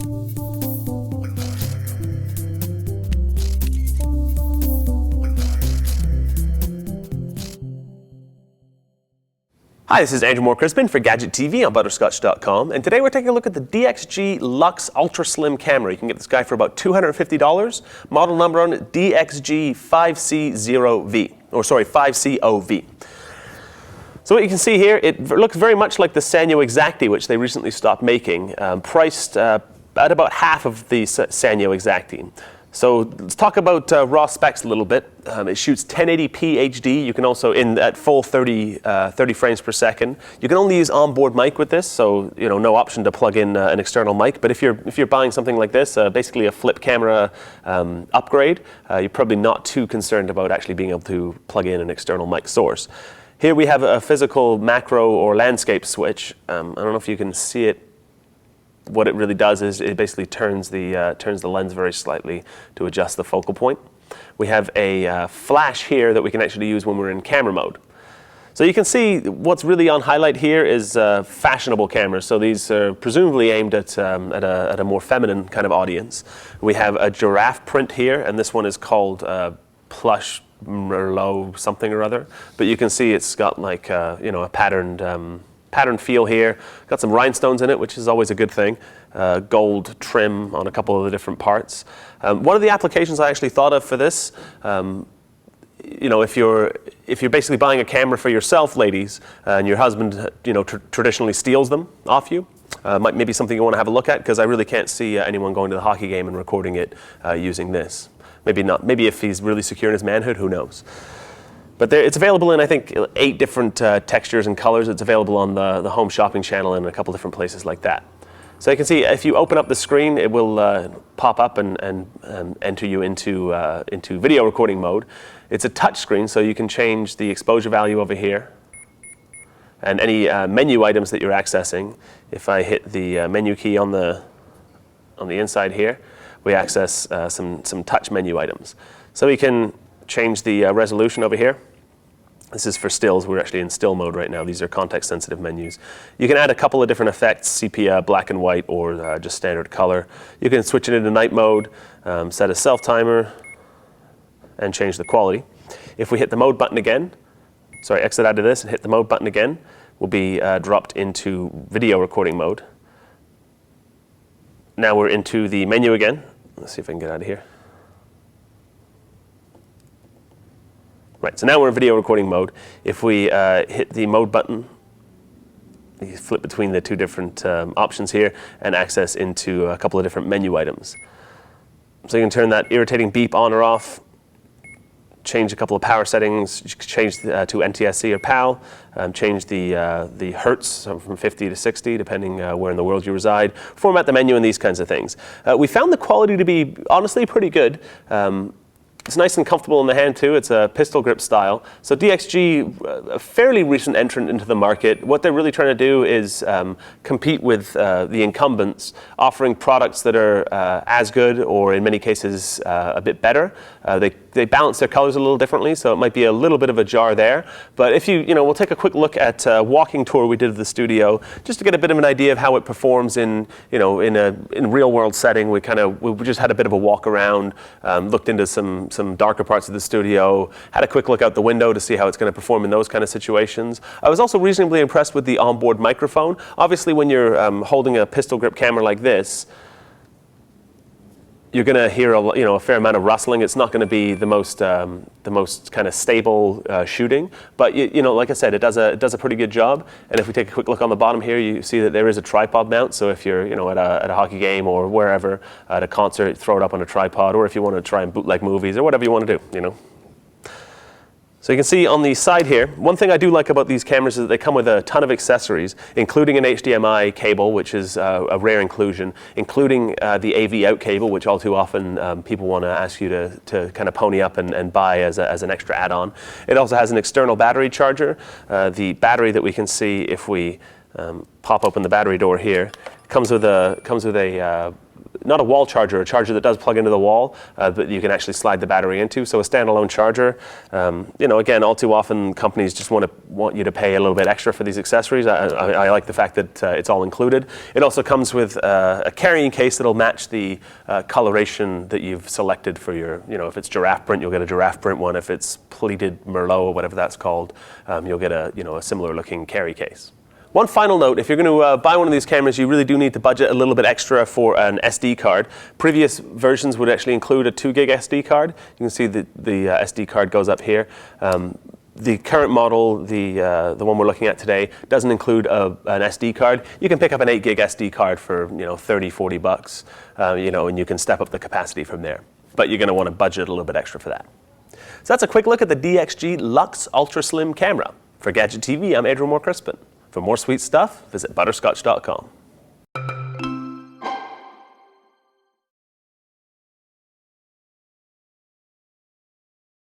Hi, this is Andrew Moore-Crispin for Gadget TV on Butterscotch.com, and today we're taking a look at the DXG Luxe Ultra Slim camera. You can get this guy for about $250. Model number on it, DXG-5COV, or sorry, 5COV. So what you can see here, it looks very much like the Sanyo Exacti, which they recently stopped making, priced at about half of the Sanyo Exacti. So let's talk about raw specs a little bit. It shoots 1080p HD. You can also, at full 30 frames per second. You can only use onboard mic with this, so no option to plug in an external mic. But if you're buying something like this, basically a flip camera upgrade, you're probably not too concerned about actually being able to plug in an external mic source. Here we have a physical macro or landscape switch. I don't know if you can see it. What it really does is it basically turns the lens very slightly to adjust the focal point. We have a flash here that we can actually use when we're in camera mode. So you can see what's really on highlight here is fashionable cameras. So these are presumably aimed at a more feminine kind of audience. We have a giraffe print here, and this one is called Plush Merlot something or other. But you can see it's got like a patterned feel here. Got some rhinestones in it, which is always a good thing. Gold trim on a couple of the different parts. One of the applications I actually thought of for this, if you're basically buying a camera for yourself, ladies, and your husband, traditionally steals them off you, might maybe something you want to have a look at, because I really can't see anyone going to the hockey game and recording it using this. Maybe not. Maybe if he's really secure in his manhood, who knows? But it's available in, I think, 8 different textures and colors. It's available on the home shopping channel and a couple different places like that. So you can see if you open up the screen, it will pop up and enter you into video recording mode. It's a touch screen, so you can change the exposure value over here and any menu items that you're accessing. If I hit the menu key on the inside here, we access some touch menu items. So we can change the resolution over here. This is for stills. We're actually in still mode right now. These are context sensitive menus. You can add a couple of different effects, sepia, black and white, or just standard color. You can switch it into night mode, set a self timer, and change the quality. If we hit the mode button again, exit out of this and hit the mode button again, we'll be dropped into video recording mode. Now we're into the menu again. Let's see if I can get out of here. Right, so now we're in video recording mode. If we hit the mode button, you flip between the 2 different options here and access into a couple of different menu items. So you can turn that irritating beep on or off, change a couple of power settings, you can change to NTSC or PAL, change the hertz from 50 to 60, depending where in the world you reside, format the menu and these kinds of things. We found the quality to be honestly pretty good. It's nice and comfortable in the hand too. It's a pistol grip style. So DXG, a fairly recent entrant into the market, what they're really trying to do is compete with the incumbents, offering products that are as good or in many cases a bit better. They balance their colors a little differently, so it might be a little bit of a jar there. But if we'll take a quick look at a walking tour we did of the studio, just to get a bit of an idea of how it performs in real world setting. We just had a bit of a walk around, looked into some darker parts of the studio, had a quick look out the window to see how it's going to perform in those kind of situations. I was also reasonably impressed with the onboard microphone. Obviously, when you're holding a pistol grip camera like this, you're going to hear a fair amount of rustling. It's not going to be the most kind of stable shooting, but like I said, it does a pretty good job. And if we take a quick look on the bottom here, you see that there is a tripod mount. So if you're at a hockey game or wherever at a concert, throw it up on a tripod, or if you want to try and bootleg movies or whatever you want to do, So you can see on the side here, one thing I do like about these cameras is that they come with a ton of accessories, including an HDMI cable, which is a rare inclusion, including the AV out cable, which all too often people want to ask you to kind of pony up and buy as an extra add-on. It also has an external battery charger. The battery that we can see if we pop open the battery door here comes with a not a wall charger, a charger that does plug into the wall, but you can actually slide the battery into. So a standalone charger. Again, all too often companies just want you to pay a little bit extra for these accessories. I like the fact that it's all included. It also comes with a carrying case that'll match the coloration that you've selected for your, if it's giraffe print, you'll get a giraffe print one. If it's pleated Merlot or whatever that's called, you'll get a similar looking carry case. One final note, if you're going to buy one of these cameras, you really do need to budget a little bit extra for an SD card. Previous versions would actually include a 2 gig SD card. You can see the SD card goes up here. The current model, the one we're looking at today, doesn't include an SD card. You can pick up an 8 gig SD card for $30-40, and you can step up the capacity from there. But you're going to want to budget a little bit extra for that. So that's a quick look at the DXG Luxe Ultra Slim camera. For Gadget TV, I'm Adrian Moore-Crispin. For more sweet stuff, visit butterscotch.com.